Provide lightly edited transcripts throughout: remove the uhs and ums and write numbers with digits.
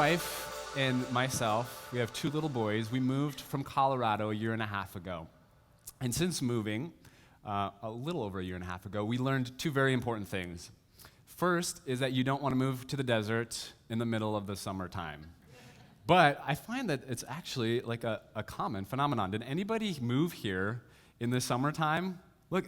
wife and myself, we have two little boys. We moved from Colorado a year and a half ago. And since moving, a little over a year and a half ago, we learned two very important things. First is that you don't want to move to the desert in the middle of the summertime. But I find that it's actually like a common phenomenon. Did anybody move here in the summertime? Look.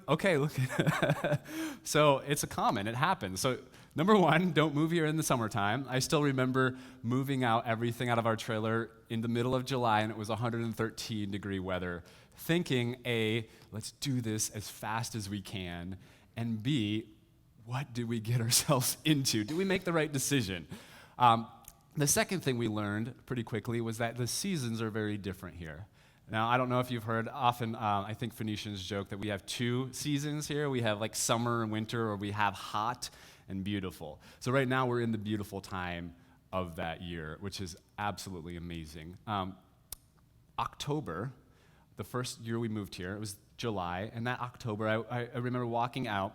So it's it happens. So number one, don't move here in the summertime. I still remember moving everything out of our trailer in the middle of July, and it was 113-degree weather, thinking, A, let's do this as fast as we can, and B, what did we get ourselves into? Did we make the right decision? The second thing we learned pretty quickly was that the seasons are very different here. Now, I don't know if you've heard, often I think Phoenicians joke that we have two seasons here. We have like summer and winter, or we have hot and beautiful. So right now we're in the beautiful time of that year, which is absolutely amazing. October, the first year we moved here, it was July, and that October, I remember walking out,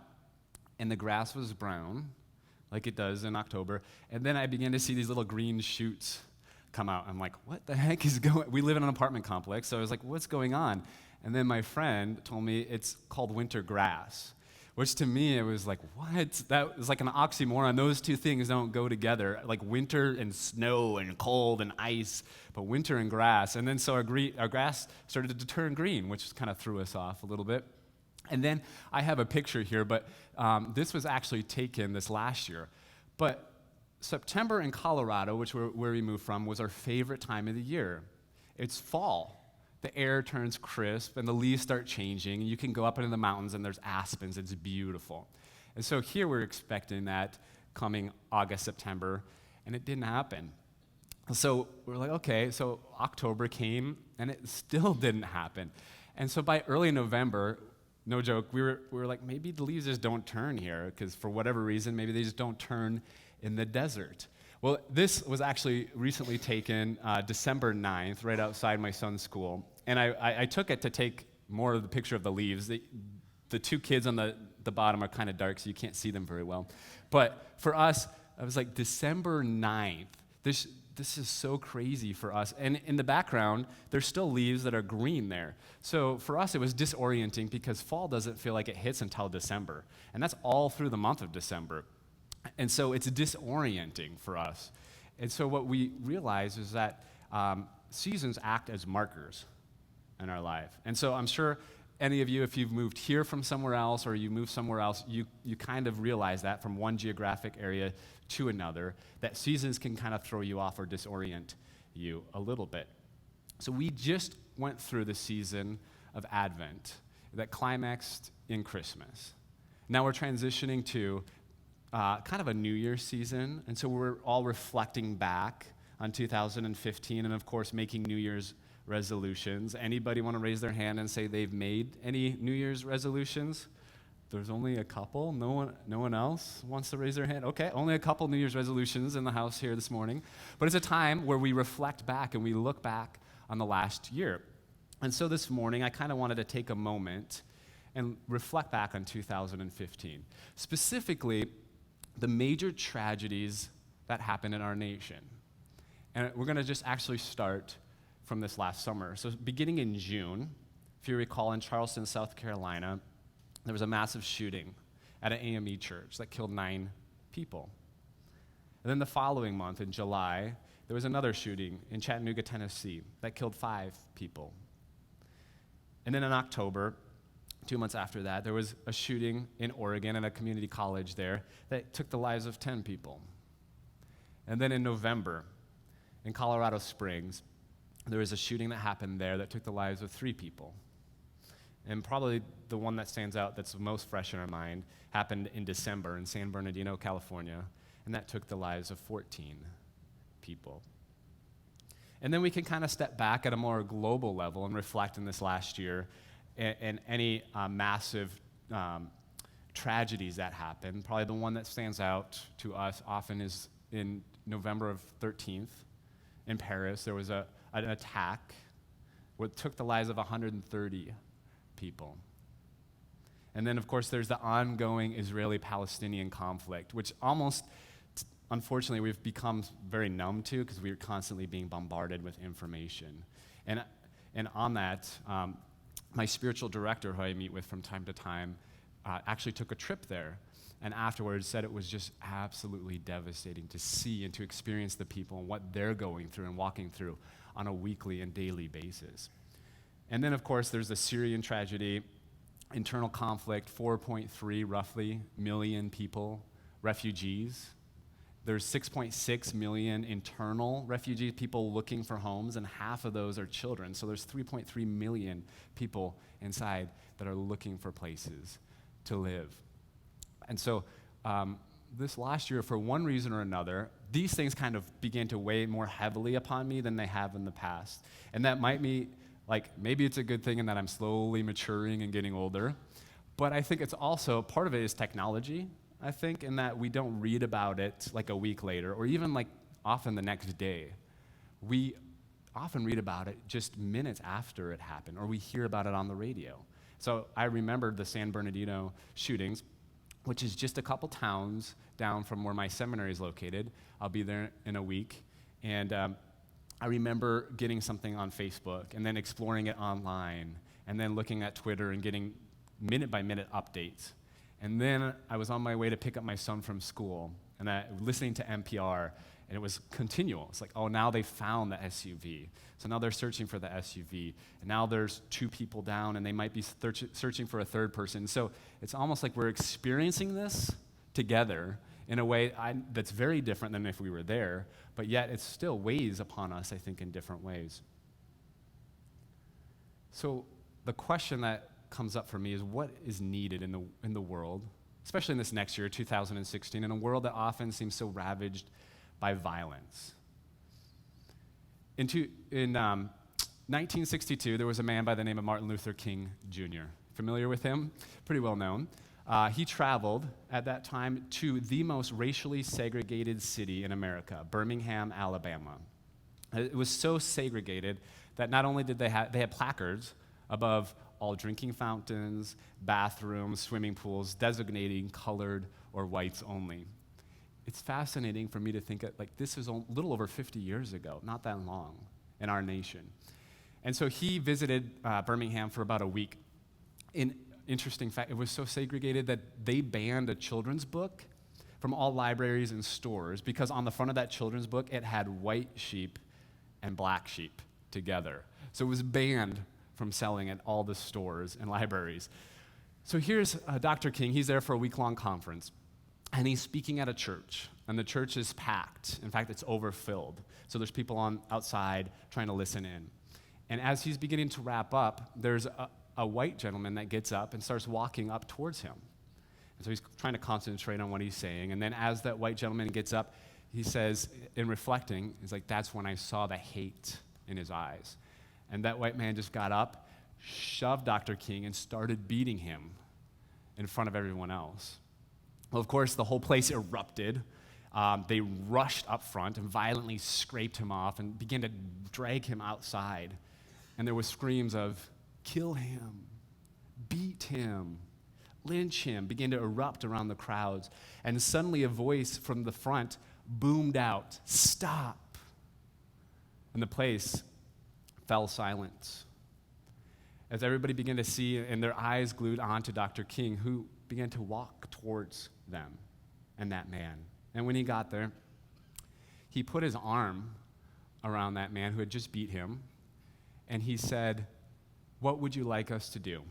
and the grass was brown, like it does in October, and then I began to see these little green shoots come out. I'm like, what the heck is going? We live in an apartment complex, so I was like, what's going on? And then my friend told me it's called winter grass, which to me, it was like, what? That was like an oxymoron. Those two things don't go together, like winter and snow and cold and ice, but winter and grass. And then so our grass started to turn green, which kind of threw us off a little bit. And then I have a picture here, but this was actually taken this last year. But September in Colorado, which where we moved from, was our favorite time of the year. It's fall. The air turns crisp, and the leaves start changing. You can go up into the mountains, and there's aspens. It's beautiful. And so here we're expecting that coming August, September, and it didn't happen. So we're like, okay, so October came, and it still didn't happen. And so by early November, no joke, we were like, maybe the leaves just don't turn here, because for whatever reason, maybe they just don't turn in the desert. Well, this was actually recently taken December 9th, right outside my son's school. And I took it to take more of the picture of the leaves. The two kids on the bottom are kind of dark, so you can't see them very well. But for us, I was like, December 9th, this is so crazy for us. And in the background, there's still leaves that are green there. So for us, it was disorienting because fall doesn't feel like it hits until December. And that's all through the month of December. And so it's disorienting for us. And so what we realize is that seasons act as markers in our life. And so I'm sure any of you, if you've moved here from somewhere else or you moved somewhere else, you kind of realize that from one geographic area to another, that seasons can kind of throw you off or disorient you a little bit. So we just went through the season of Advent that climaxed in Christmas. Now we're transitioning to kind of a New Year's season, and so we're all reflecting back on 2015 and, of course, making New Year's resolutions. Anybody want to raise their hand and say they've made any New Year's resolutions? There's only a couple. No one else wants to raise their hand? Okay, only a couple New Year's resolutions in the house here this morning. But it's a time where we reflect back and we look back on the last year. And so this morning, I kind of wanted to take a moment and reflect back on 2015. Specifically, the major tragedies that happened in our nation. And we're going to just actually start from this last summer. So beginning in June, if you recall, in Charleston, South Carolina, there was a massive shooting at an AME church that killed 9 people. And then the following month, in July, there was another shooting in Chattanooga, Tennessee, that killed 5 people. And then in October, 2 months after that, there was a shooting in Oregon at a community college there that took the lives of 10 people. And then in November, in Colorado Springs, there was a shooting that happened there that took the lives of 3 people. And probably the one that stands out that's most fresh in our mind happened in December in San Bernardino, California, and that took the lives of 14 people. And then we can kind of step back at a more global level and reflect in this last year and any massive tragedies that happened. Probably the one that stands out to us often is in November of 13th in Paris. There was an attack that took the lives of 130 people. And then, of course, there's the ongoing Israeli-Palestinian conflict, which almost unfortunately we've become very numb to because we're constantly being bombarded with information. And on that, my spiritual director, who I meet with from time to time, actually took a trip there, and afterwards said it was just absolutely devastating to see and to experience the people and what they're going through and walking through on a weekly and daily basis. And then, of course, there's the Syrian tragedy, internal conflict, 4.3 roughly million people, refugees. There's 6.6 million internal refugees, people looking for homes, and half of those are children. So there's 3.3 million people inside that are looking for places to live. And so this last year, for one reason or another, these things kind of began to weigh more heavily upon me than they have in the past. And that might be, maybe it's a good thing in that I'm slowly maturing and getting older, but I think it's also, part of it is technology, I think, in that we don't read about it like a week later, or even often the next day. We often read about it just minutes after it happened, or we hear about it on the radio. So I remembered the San Bernardino shootings, which is just a couple towns down from where my seminary is located. I'll be there in a week. And I remember getting something on Facebook and then exploring it online and then looking at Twitter and getting minute-by-minute updates. And then I was on my way to pick up my son from school and listening to NPR, and it was continual. It's like, oh, now they found the SUV. So now they're searching for the SUV. And now there's 2 people down, and they might be searching for a third person. So it's almost like we're experiencing this together in a way that's very different than if we were there, but yet it still weighs upon us, I think, in different ways. So the question that comes up for me is, what is needed in the world, especially in this next year, 2016, in a world that often seems so ravaged by violence? In 1962, there was a man by the name of Martin Luther King Jr. Familiar with him? Pretty well known. He traveled at that time to the most racially segregated city in America, Birmingham, Alabama. It was so segregated that not only did they had placards above all drinking fountains, bathrooms, swimming pools, designating colored or whites only. It's fascinating for me to think this is a little over 50 years ago, not that long, in our nation. And so he visited Birmingham for about a week. In interesting fact, it was so segregated that they banned a children's book from all libraries and stores because on the front of that children's book, it had white sheep and black sheep together. So it was banned from selling at all the stores and libraries. So here's Dr. King. He's there for a week-long conference, and he's speaking at a church, and the church is packed. In fact, it's overfilled. So there's people outside trying to listen in. And as he's beginning to wrap up, there's a white gentleman that gets up and starts walking up towards him. And so he's trying to concentrate on what he's saying. And then as that white gentleman gets up, he says, in reflecting, he's like, that's when I saw the hate in his eyes. And that white man just got up, shoved Dr. King, and started beating him in front of everyone else. Well, of course, the whole place erupted. They rushed up front and violently scraped him off and began to drag him outside. And there were screams of, kill him, beat him, lynch him, began to erupt around the crowds. And suddenly a voice from the front boomed out, stop. And the place fell silent as everybody began to see and their eyes glued onto Dr. King, who began to walk towards them and that man. And when he got there, he put his arm around that man who had just beat him, and he said, what would you like us to do?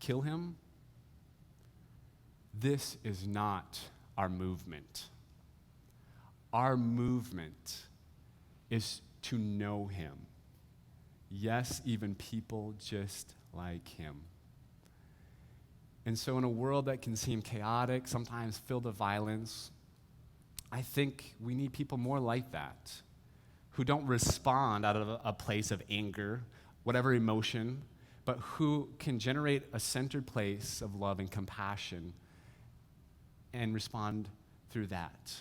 Kill him? This is not our movement. Our movement is to know him. Yes, even people just like him. And so in a world that can seem chaotic, sometimes filled with violence, I think we need people more like that, who don't respond out of a place of anger, whatever emotion, but who can generate a centered place of love and compassion and respond through that.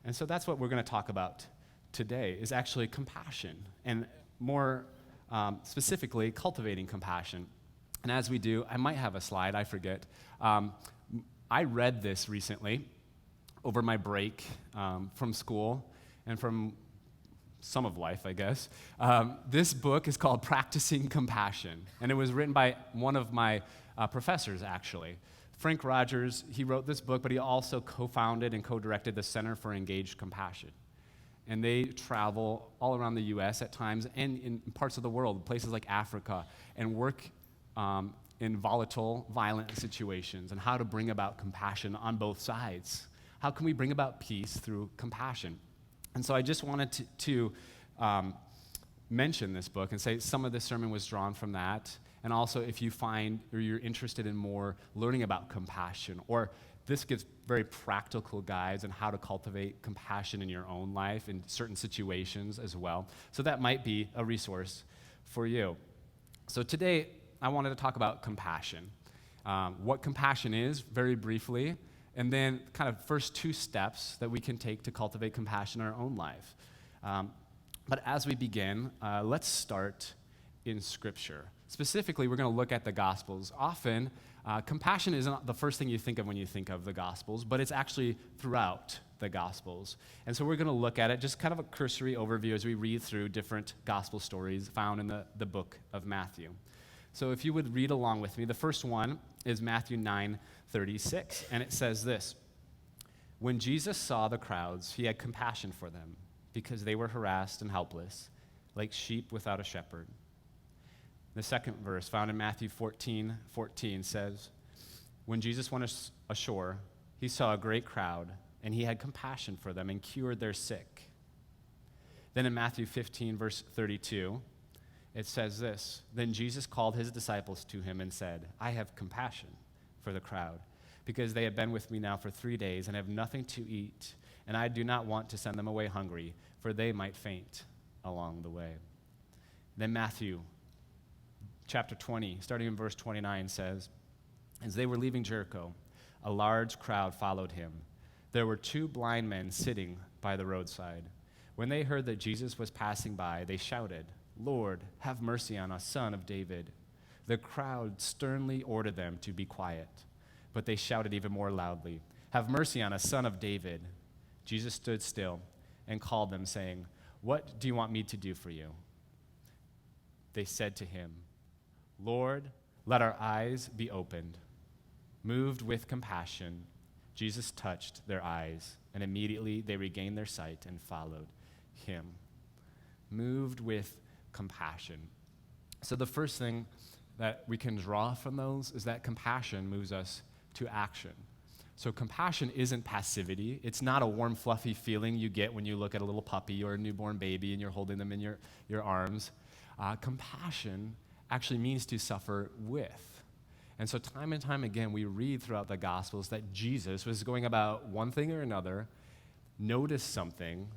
And so that's what we're going to talk about today, is actually compassion, and more specifically, cultivating compassion. And as we do, I might have a slide, I forget. I read this recently over my break from school and from some of life, I guess. This book is called Practicing Compassion, and it was written by one of my professors, actually. Frank Rogers, he wrote this book, but he also co-founded and co-directed the Center for Engaged Compassion. And they travel all around the U.S. at times and in parts of the world, places like Africa, and work in volatile, violent situations and how to bring about compassion on both sides. How can we bring about peace through compassion? And so I just wanted to mention this book and say some of this sermon was drawn from that. And also if you find or you're interested in more learning about compassion, or this gives very practical guides on how to cultivate compassion in your own life in certain situations as well. So that might be a resource for you. So today I wanted to talk about compassion, what compassion is very briefly, and then kind of first two steps that we can take to cultivate compassion in our own life. But as we begin, let's start in Scripture. Specifically, we're going to look at the Gospels. Often, compassion isn't the first thing you think of when you think of the Gospels, but it's actually throughout the Gospels. And so we're going to look at it, just kind of a cursory overview as we read through different Gospel stories found in the book of Matthew. So if you would read along with me, the first one is Matthew 9:36, and it says this: "When Jesus saw the crowds, he had compassion for them, because they were harassed and helpless, like sheep without a shepherd." The second verse, found in Matthew 14:14, says, "When Jesus went ashore, he saw a great crowd, and he had compassion for them and cured their sick." Then in Matthew 15, verse 32, it says this: "Then Jesus called his disciples to him and said, 'I have compassion for the crowd, because they have been with me now for 3 days and have nothing to eat, and I do not want to send them away hungry, for they might faint along the way.'" Then Matthew chapter 20, starting in verse 29, says, "As they were leaving Jericho, a large crowd followed him. There were 2 blind men sitting by the roadside. When they heard that Jesus was passing by, they shouted, 'Lord, have mercy on us, Son of David.' The crowd sternly ordered them to be quiet, but they shouted even more loudly, 'Have mercy on us, Son of David.' Jesus stood still and called them, saying, 'What do you want me to do for you?' They said to him, 'Lord, let our eyes be opened.' Moved with compassion, Jesus touched their eyes, and immediately they regained their sight and followed him." Moved with compassion. So the first thing that we can draw from those is that compassion moves us to action. So compassion isn't passivity. It's not a warm, fluffy feeling you get when you look at a little puppy or a newborn baby and you're holding them in your arms. Compassion actually means to suffer with. And so time and time again, we read throughout the Gospels that Jesus was going about one thing or another, noticed something,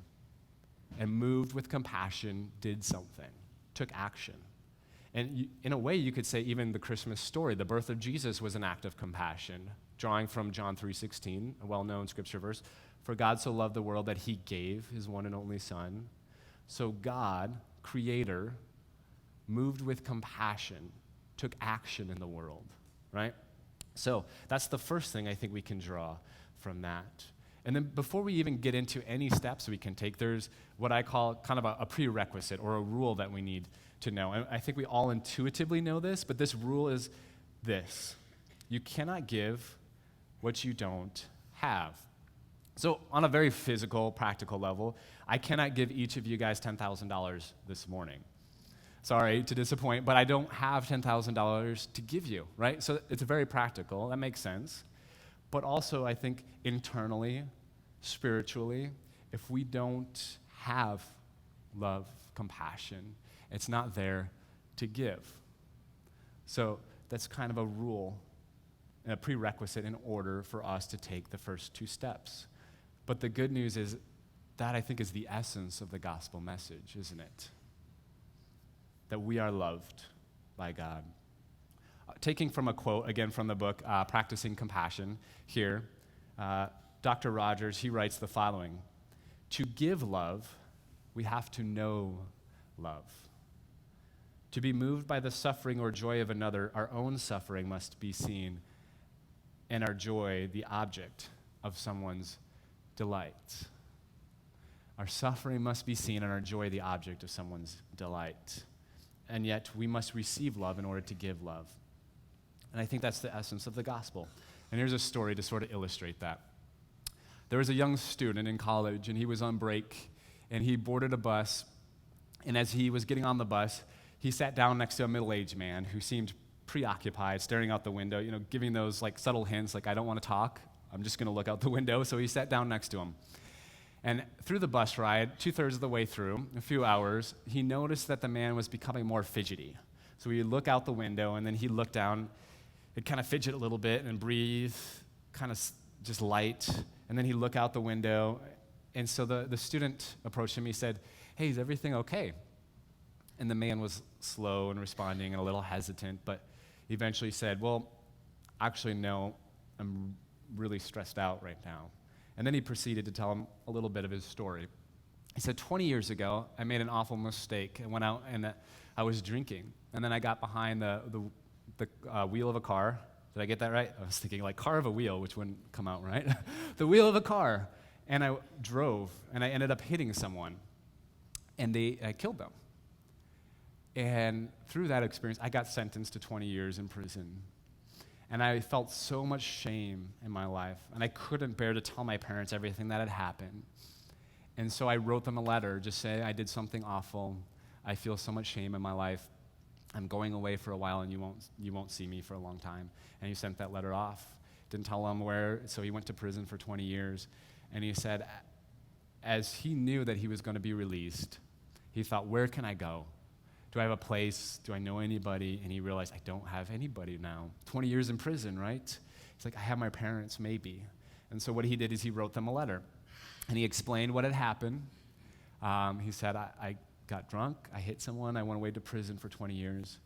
and moved with compassion, did something, took action. And in a way, you could say even the Christmas story, the birth of Jesus, was an act of compassion, drawing from John 3:16, a well-known scripture verse. "For God so loved the world that he gave his one and only Son." So God, Creator, moved with compassion, took action in the world, right? So that's the first thing I think we can draw from that. And then before we even get into any steps we can take, there's what I call kind of a prerequisite or a rule that we need to know. And I think we all intuitively know this, but this rule is this: you cannot give what you don't have. So on a very physical, practical level, I cannot give each of you guys $10,000 this morning. Sorry to disappoint, but I don't have $10,000 to give you, right? So it's very practical. That makes sense. But also, I think internally, spiritually, if we don't have love, compassion, it's not there to give. So that's kind of a rule, a prerequisite in order for us to take the first 2 steps. But the good news is that I think is the essence of the gospel message, isn't it? That we are loved by God. Taking from a quote, again from the book, Practicing Compassion, here, Dr. Rogers, he writes the following: "To give love, we have to know love. To be moved by the suffering or joy of another, our own suffering must be seen, and our joy the object of someone's delight. Our suffering must be seen and our joy the object of someone's delight. And yet we must receive love in order to give love. And I think that's the essence of the gospel. And here's a story to sort of illustrate that. There was a young student in college, and he was on break, and he boarded a bus. And as he was getting on the bus, he sat down next to a middle-aged man who seemed preoccupied, staring out the window, giving those like subtle hints, like, I don't want to talk. I'm just going to look out the window. So he sat down next to him. And through the bus ride, 2/3 of the way through, a few hours, he noticed that the man was becoming more fidgety. So he'd look out the window, and then he'd look down. He'd kind of fidget a little bit and breathe, kind of just light. And then he'd look out the window. And so the student approached him. He said, "Hey, is everything okay?" And the man was slow in responding and a little hesitant, but eventually said, "Well, actually, no, I'm really stressed out right now." And then he proceeded to tell him a little bit of his story. He said, 20 years ago, I made an awful mistake. I went out and I was drinking. And then I got behind the wheel of a car. Did I get that right? I was thinking like car of a wheel, which wouldn't come out right. The wheel of a car. And I drove, and I ended up hitting someone. And I killed them. And through that experience, I got sentenced to 20 years in prison. And I felt so much shame in my life, and I couldn't bear to tell my parents everything that had happened. And so I wrote them a letter, just saying I did something awful. I feel so much shame in my life. I'm going away for a while, and you won't see me for a long time. And he sent that letter off. Didn't tell him where, so he went to prison for 20 years. And he said, as he knew that he was going to be released, he thought, where can I go? Do I have a place? Do I know anybody? And he realized, I don't have anybody now. 20 years in prison, right? He's like, I have my parents, maybe. And so what he did is he wrote them a letter. And he explained what had happened. He said, I got drunk, I hit someone, I went away to prison for 20 years.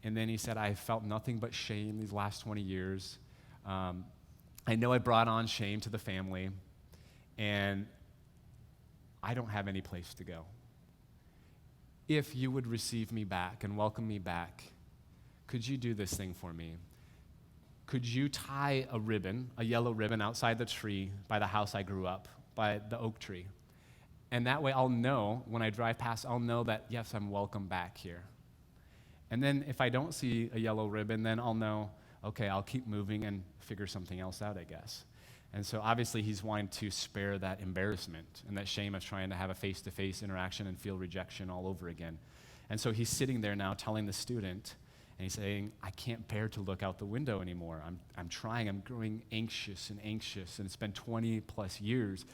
And then he said, I felt nothing but shame these last 20 years. I know I brought on shame to the family, and I don't have any place to go. If you would receive me back and welcome me back, could you do this thing for me? Could you tie a ribbon, a yellow ribbon, outside the tree by the house I grew up, by the oak tree? And that way I'll know, when I drive past, I'll know that, yes, I'm welcome back here. And then if I don't see a yellow ribbon, then I'll know, okay, I'll keep moving and figure something else out, I guess. And so obviously he's wanting to spare that embarrassment and that shame of trying to have a face-to-face interaction and feel rejection all over again. And so he's sitting there now telling the student, and he's saying, I can't bear to look out the window anymore. I'm trying, I'm growing anxious, and it's been 20 plus years.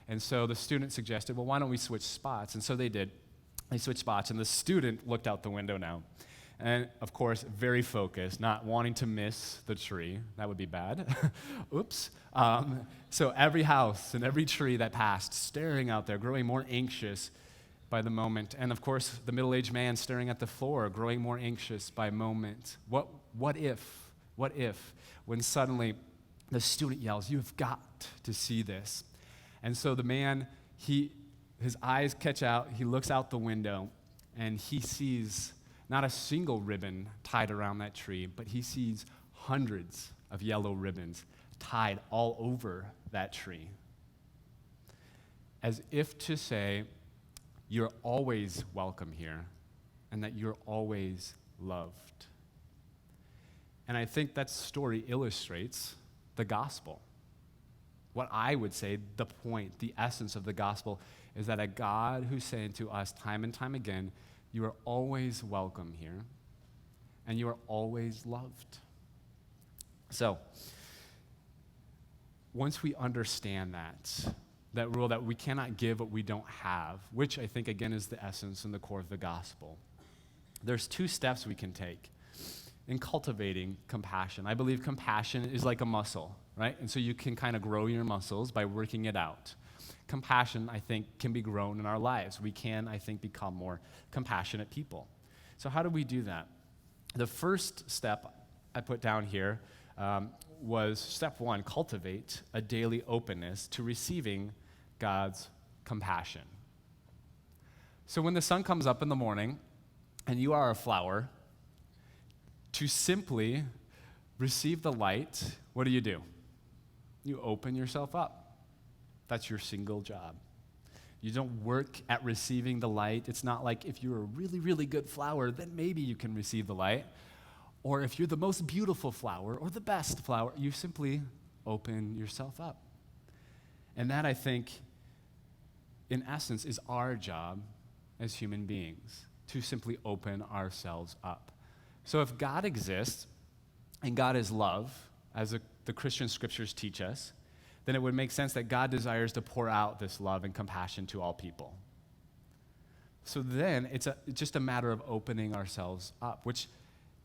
And so the student suggested, well, why don't we switch spots? And so they did. They switched spots, and the student looked out the window now. And, of course, very focused, not wanting to miss the tree. That would be bad. Oops. So every house and every tree that passed, staring out there, growing more anxious by the moment. And, of course, the middle-aged man staring at the floor, growing more anxious by moment. What if, when suddenly the student yells, you've got to see this. And so the man, his eyes catch out, he looks out the window, and he sees not a single ribbon tied around that tree, but he sees hundreds of yellow ribbons tied all over that tree. As if to say, you're always welcome here, and that you're always loved. And I think that story illustrates the gospel. What I would say, the point, the essence of the gospel, is that a God who's saying to us time and time again, you are always welcome here, and you are always loved. So, once we understand that rule that we cannot give what we don't have, which I think, again, is the essence and the core of the gospel, there's 2 steps we can take in cultivating compassion. I believe compassion is like a muscle, right? And so you can kind of grow your muscles by working it out. Compassion, I think, can be grown in our lives. We can, I think, become more compassionate people. So how do we do that? The first step I put down here was step 1, cultivate a daily openness to receiving God's compassion. So when the sun comes up in the morning and you are a flower, to simply receive the light, what do? You open yourself up. That's your single job. You don't work at receiving the light. It's not like if you're a really, really good flower, then maybe you can receive the light. Or if you're the most beautiful flower or the best flower, you simply open yourself up. And that, I think, in essence, is our job as human beings, to simply open ourselves up. So if God exists, and God is love, as the Christian scriptures teach us, then it would make sense that God desires to pour out this love and compassion to all people. So then it's just a matter of opening ourselves up, which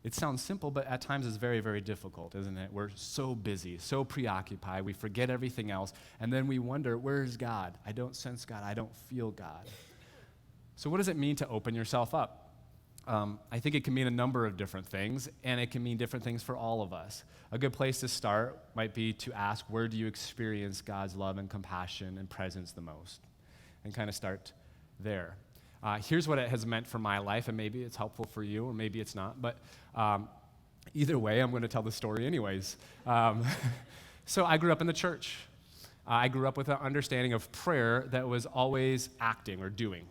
it sounds simple, but at times is very, very difficult, isn't it? We're so busy, so preoccupied, we forget everything else, and then we wonder, where's God? I don't sense God, I don't feel God. So what does it mean to open yourself up? I think it can mean a number of different things, and it can mean different things for all of us. A good place to start might be to ask, where do you experience God's love and compassion and presence the most? And kind of start there. Here's what it has meant for my life, and maybe it's helpful for you, or maybe it's not, but either way, I'm going to tell the story anyways. So I grew up in the church. I grew up with an understanding of prayer that was always acting or doing.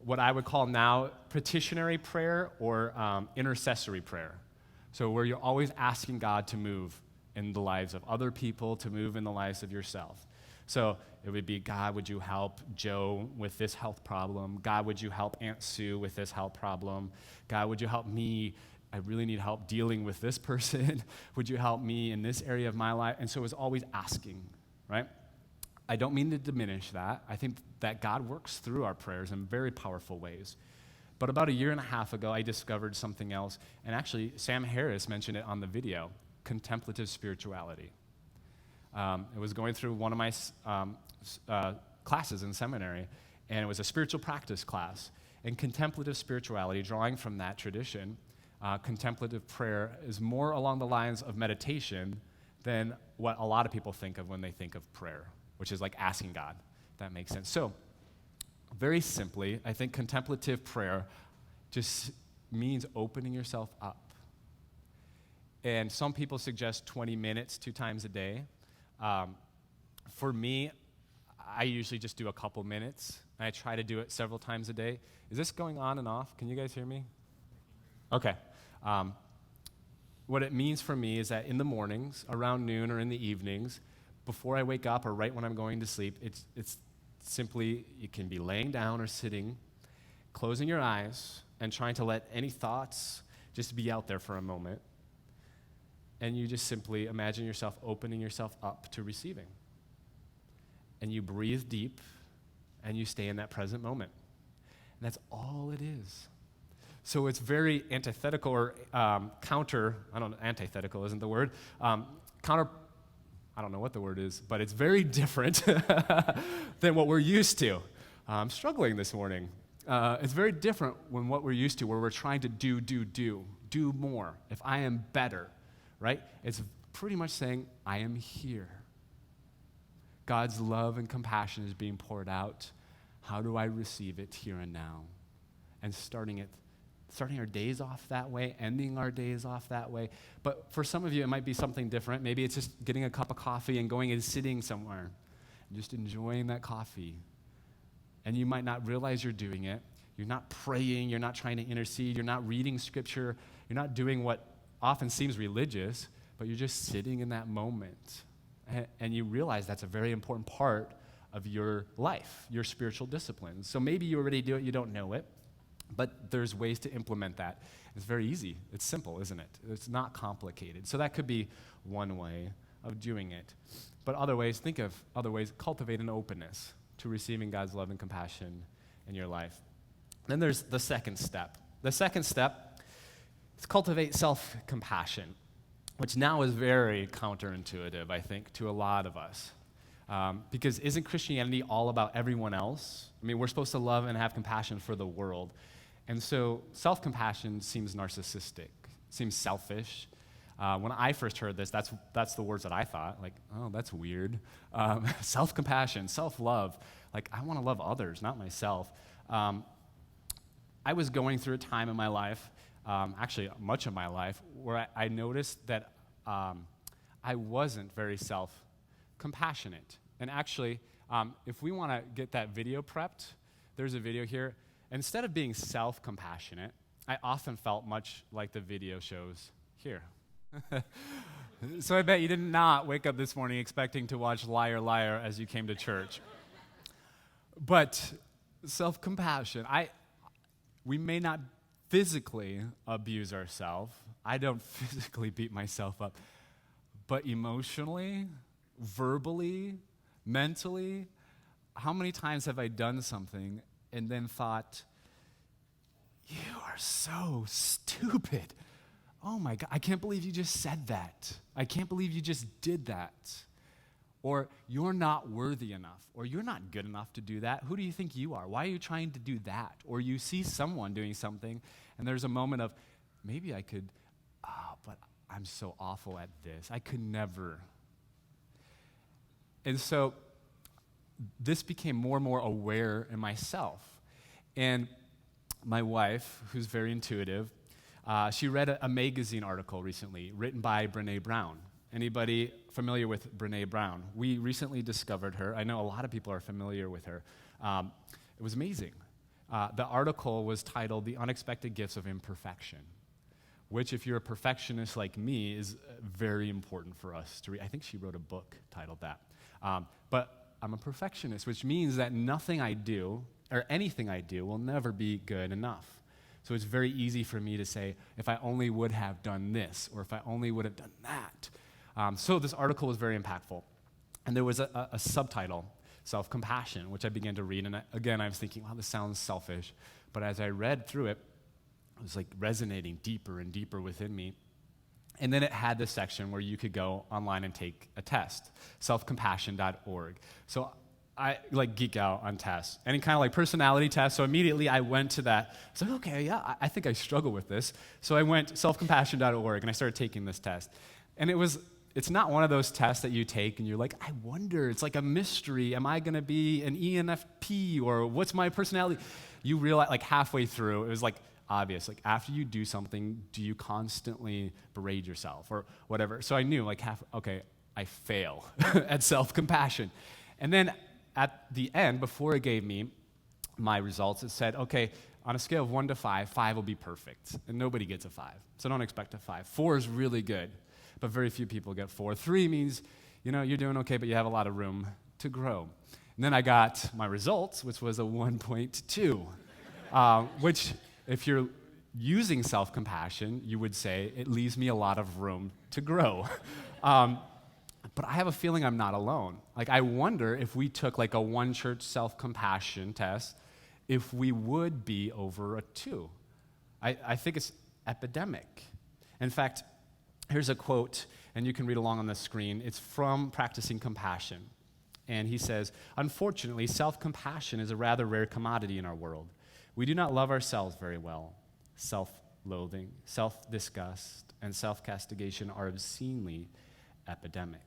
What I would call now petitionary prayer or intercessory prayer. So where you're always asking God to move in the lives of other people, to move in the lives of yourself. So it would be, God, would you help Joe with this health problem? God, would you help Aunt Sue with this health problem? God, would you help me? I really need help dealing with this person. Would you help me in this area of my life? And so it was always asking, right? I don't mean to diminish that. I think that God works through our prayers in very powerful ways. But about a year and a half ago, I discovered something else. And actually, Sam Harris mentioned it on the video, contemplative spirituality. It was going through one of my classes in seminary, and it was a spiritual practice class. And contemplative spirituality, drawing from that tradition, contemplative prayer is more along the lines of meditation than what a lot of people think of when they think of prayer, which is like asking God. If that makes sense. So, very simply, I think contemplative prayer just means opening yourself up. And some people suggest 20 minutes 2 times a day. For me, I usually just do a couple minutes, and I try to do it several times a day. Is this going on and off? Can you guys hear me? Okay. What it means for me is that in the mornings, around noon or in the evenings, before I wake up or right when I'm going to sleep, it's simply, you can be laying down or sitting, closing your eyes, and trying to let any thoughts just be out there for a moment. And you just simply imagine yourself opening yourself up to receiving. And you breathe deep, and you stay in that present moment. And that's all it is. So it's very antithetical or antithetical isn't the word, I don't know what the word is, but it's very different than what we're used to. I'm struggling this morning. It's very different when what we're used to, where we're trying to do more. If I am better, right? It's pretty much saying, I am here. God's love and compassion is being poured out. How do I receive it here and now? And starting our days off that way, ending our days off that way. But for some of you, it might be something different. Maybe it's just getting a cup of coffee and going and sitting somewhere, and just enjoying that coffee. And you might not realize you're doing it. You're not praying. You're not trying to intercede. You're not reading scripture. You're not doing what often seems religious, but you're just sitting in that moment. And you realize that's a very important part of your life, your spiritual disciplines. So maybe you already do it, you don't know it. But there's ways to implement that. It's very easy. It's simple, isn't it? It's not complicated. So that could be one way of doing it. But other ways, think of other ways, cultivate an openness to receiving God's love and compassion in your life. Then there's the second step. The second step is cultivate self-compassion, which now is very counterintuitive, I think, to a lot of us. Because isn't Christianity all about everyone else? I mean, we're supposed to love and have compassion for the world. And so self-compassion seems narcissistic, seems selfish. When I first heard this, that's the words that I thought, like, oh, that's weird. Self-compassion, self-love, like I want to love others, not myself. I was going through a time in my life, actually much of my life, where I noticed that I wasn't very self-compassionate. And actually, If we want to get that video prepped, there's a video here. Instead of being self-compassionate, I often felt much like the video shows here. So I bet you did not wake up this morning expecting to watch Liar, Liar as you came to church. But self-compassion, we may not physically abuse ourselves. I don't physically beat myself up. But emotionally, verbally, mentally, how many times have I done something and then thought, you are so stupid. Oh my God, I can't believe you just said that. I can't believe you just did that. Or you're not worthy enough. Or you're not good enough to do that. Who do you think you are? Why are you trying to do that? Or you see someone doing something and there's a moment of, maybe I could, but I'm so awful at this. I could never. And so this became more and more aware in myself. And my wife, who's very intuitive, she read a magazine article recently written by Brené Brown. Anybody familiar with Brené Brown? We recently discovered her. I know a lot of people are familiar with her. It was amazing. The article was titled The Unexpected Gifts of Imperfection, which, if you're a perfectionist like me, is very important for us to read. I think she wrote a book titled that. But I'm a perfectionist, which means that nothing I do, or anything I do, will never be good enough. So it's very easy for me to say, if I only would have done this, or if I only would have done that. So this article was very impactful. And there was a subtitle, Self-Compassion, which I began to read. And again, I was thinking, wow, this sounds selfish. But as I read through it, it was like resonating deeper and deeper within me. And then it had this section where you could go online and take a test, selfcompassion.org. So I geek out on tests, any kind of personality test. So immediately I went to that. I was like, okay, yeah, I think I struggle with this. So I went selfcompassion.org and I started taking this test. And it's not one of those tests that you take and you're like, I wonder, it's like a mystery. Am I going to be an ENFP or what's my personality? You realize halfway through, it was obvious. After you do something, do you constantly berate yourself or whatever? So I knew okay, I fail at self-compassion. And then at the end, before it gave me my results, it said, okay, on a scale of 1 to 5, 5 will be perfect. And nobody gets a 5. So don't expect a 5. 4 is really good, but very few people get 4. 3 means, you're doing okay, but you have a lot of room to grow. And then I got my results, which was a 1.2, which, if you're using self-compassion, you would say, it leaves me a lot of room to grow. But I have a feeling I'm not alone. I wonder if we took a one church self-compassion test, if we would be over a 2. I think it's epidemic. In fact, here's a quote, and you can read along on the screen. It's from Practicing Compassion. And he says, unfortunately, self-compassion is a rather rare commodity in our world. We do not love ourselves very well. Self-loathing, self-disgust, and self-castigation are obscenely epidemic.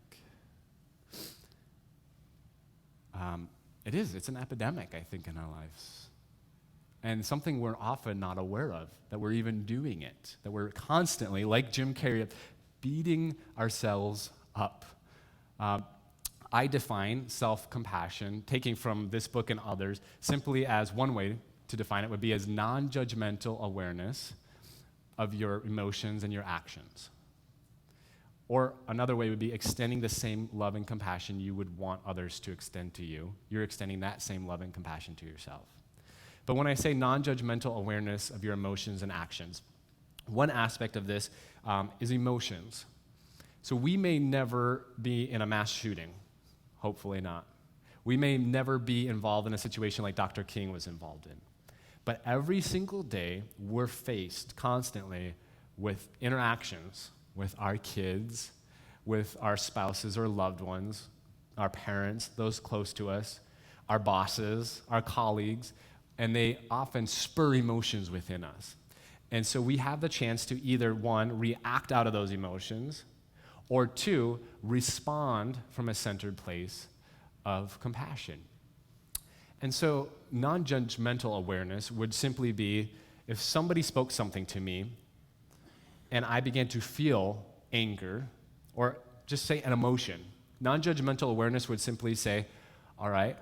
It's an epidemic, I think, in our lives. And something we're often not aware of, that we're even doing it, that we're constantly, like Jim Carrey, beating ourselves up. I define self-compassion, taking from this book and others, simply as one way to define it would be as non-judgmental awareness of your emotions and your actions. Or another way would be extending the same love and compassion you would want others to extend to you. You're extending that same love and compassion to yourself. But when I say non-judgmental awareness of your emotions and actions, one aspect of this is emotions. So we may never be in a mass shooting, hopefully not. We may never be involved in a situation like Dr. King was involved in. But every single day, we're faced constantly with interactions with our kids, with our spouses or loved ones, our parents, those close to us, our bosses, our colleagues, and they often spur emotions within us. And so we have the chance to either, 1, react out of those emotions, or 2, respond from a centered place of compassion. And so non-judgmental awareness would simply be if somebody spoke something to me and I began to feel anger, or just say an emotion. Non-judgmental awareness would simply say, all right?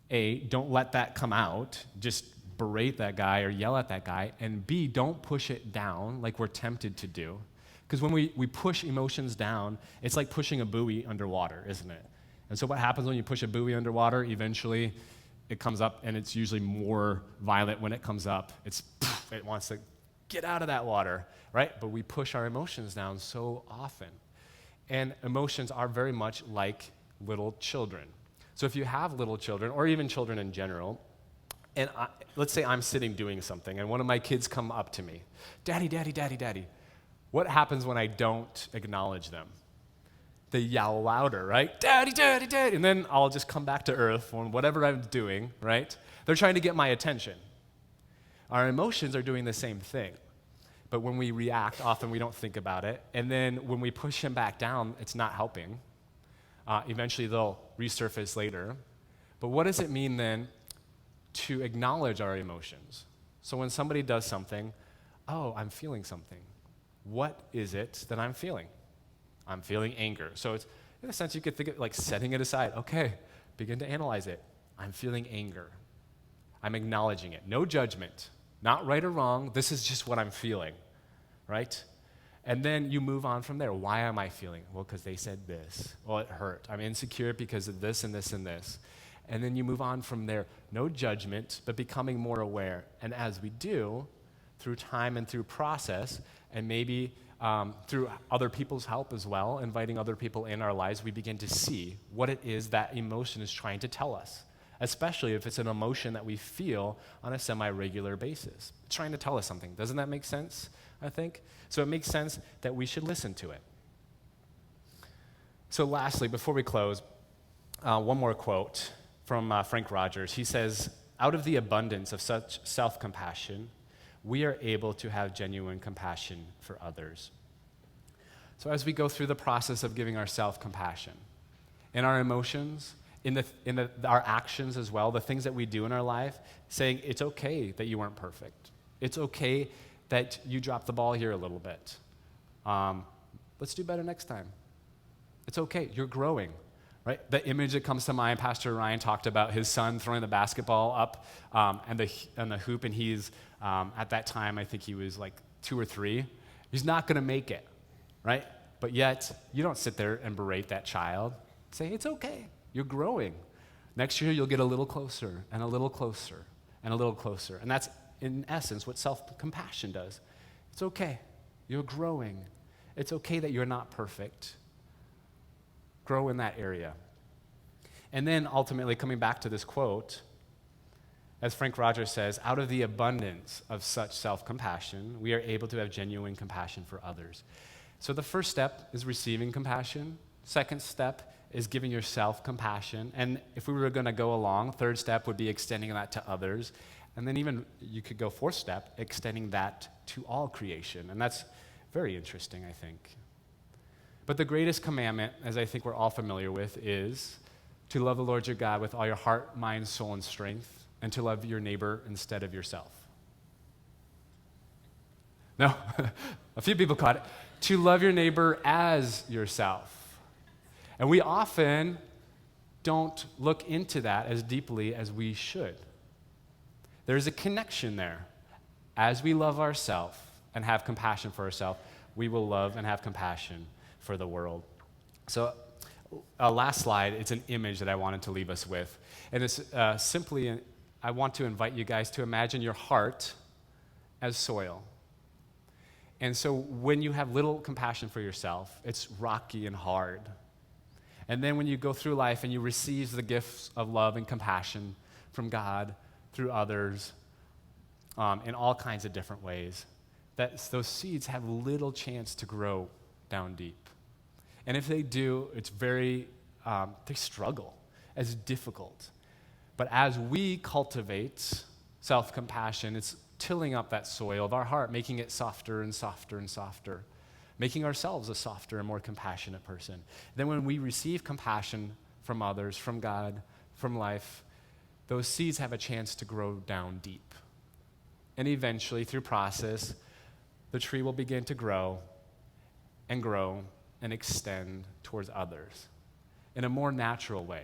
A, don't let that come out. Just berate that guy or yell at that guy. And B, don't push it down like we're tempted to do. Because when we push emotions down, it's like pushing a buoy underwater, isn't it? And so what happens when you push a buoy underwater? Eventually, it comes up, and it's usually more violent when it comes up. It wants to get out of that water, right? But we push our emotions down so often. And emotions are very much like little children. So if you have little children, or even children in general, and let's say I'm sitting doing something, and one of my kids come up to me, "Daddy, daddy, daddy, daddy." What happens when I don't acknowledge them? They yell louder, right? "Daddy, daddy, daddy." And then I'll just come back to earth on whatever I'm doing, right? They're trying to get my attention. Our emotions are doing the same thing. But when we react, often we don't think about it. And then when we push them back down, it's not helping. Eventually, they'll resurface later. But what does it mean then to acknowledge our emotions? So when somebody does something, oh, I'm feeling something. What is it that I'm feeling? I'm feeling anger. So it's, in a sense, you could think of like setting it aside. Okay, begin to analyze it. I'm feeling anger. I'm acknowledging it. No judgment. Not right or wrong. This is just what I'm feeling, right? And then you move on from there. Why am I feeling? Well, because they said this. Well, it hurt. I'm insecure because of this and this and this. And then you move on from there. No judgment, but becoming more aware. And as we do, through time and through process, and maybe through other people's help as well, inviting other people in our lives, we begin to see what it is that emotion is trying to tell us, especially if it's an emotion that we feel on a semi-regular basis. It's trying to tell us something. Doesn't that make sense, I think? So it makes sense that we should listen to it. So lastly, before we close, one more quote from Frank Rogers. He says, "Out of the abundance of such self-compassion, we are able to have genuine compassion for others." So as we go through the process of giving ourselves compassion, in our emotions, in our actions as well, the things that we do in our life, saying it's okay that you weren't perfect. It's okay that you dropped the ball here a little bit. Let's do better next time. It's okay, you're growing. Right? The image that comes to mind, Pastor Ryan talked about his son throwing the basketball up and the hoop, and he's, at that time, I think he was like 2 or 3. He's not going to make it, right? But yet, you don't sit there and berate that child. Say, it's okay, you're growing. Next year, you'll get a little closer, and a little closer, and a little closer. And that's, in essence, what self-compassion does. It's okay, you're growing. It's okay that you're not perfect. Grow in that area. And then ultimately, coming back to this quote, as Frank Rogers says, out of the abundance of such self-compassion, we are able to have genuine compassion for others. So the first step is receiving compassion. Second step is giving yourself compassion. And if we were going to go along, third step would be extending that to others. And then even you could go fourth step, extending that to all creation. And that's very interesting, I think. But the greatest commandment, as I think we're all familiar with, is to love the Lord your God with all your heart, mind, soul, and strength, and to love your neighbor instead of yourself. No, a few people caught it. To love your neighbor as yourself. And we often don't look into that as deeply as we should. There's a connection there. As we love ourselves and have compassion for ourselves, we will love and have compassion for the world. So last slide, it's an image that I wanted to leave us with. And it's simply, I want to invite you guys to imagine your heart as soil. And so when you have little compassion for yourself, it's rocky and hard. And then when you go through life and you receive the gifts of love and compassion from God through others in all kinds of different ways, those seeds have little chance to grow down deep. And if they do, it's they struggle. It's difficult. But as we cultivate self-compassion, it's tilling up that soil of our heart, making it softer and softer and softer, making ourselves a softer and more compassionate person. Then when we receive compassion from others, from God, from life, those seeds have a chance to grow down deep. And eventually, through process, the tree will begin to grow and extend towards others in a more natural way,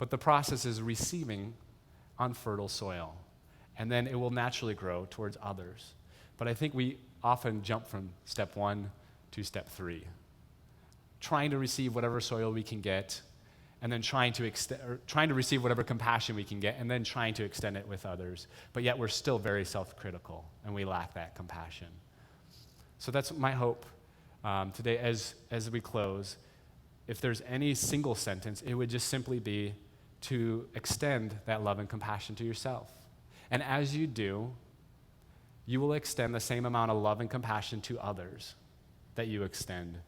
But the process is receiving unfertile soil, and then it will naturally grow towards others. But I think we often jump from step 1 to step 3, trying to receive whatever soil we can get, and then trying to receive whatever compassion we can get, and then trying to extend it with others. But yet we're still very self-critical, and we lack that compassion. So that's my hope today as we close. If there's any single sentence, it would just simply be to extend that love and compassion to yourself. And as you do, you will extend the same amount of love and compassion to others that you extend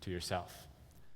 to yourself.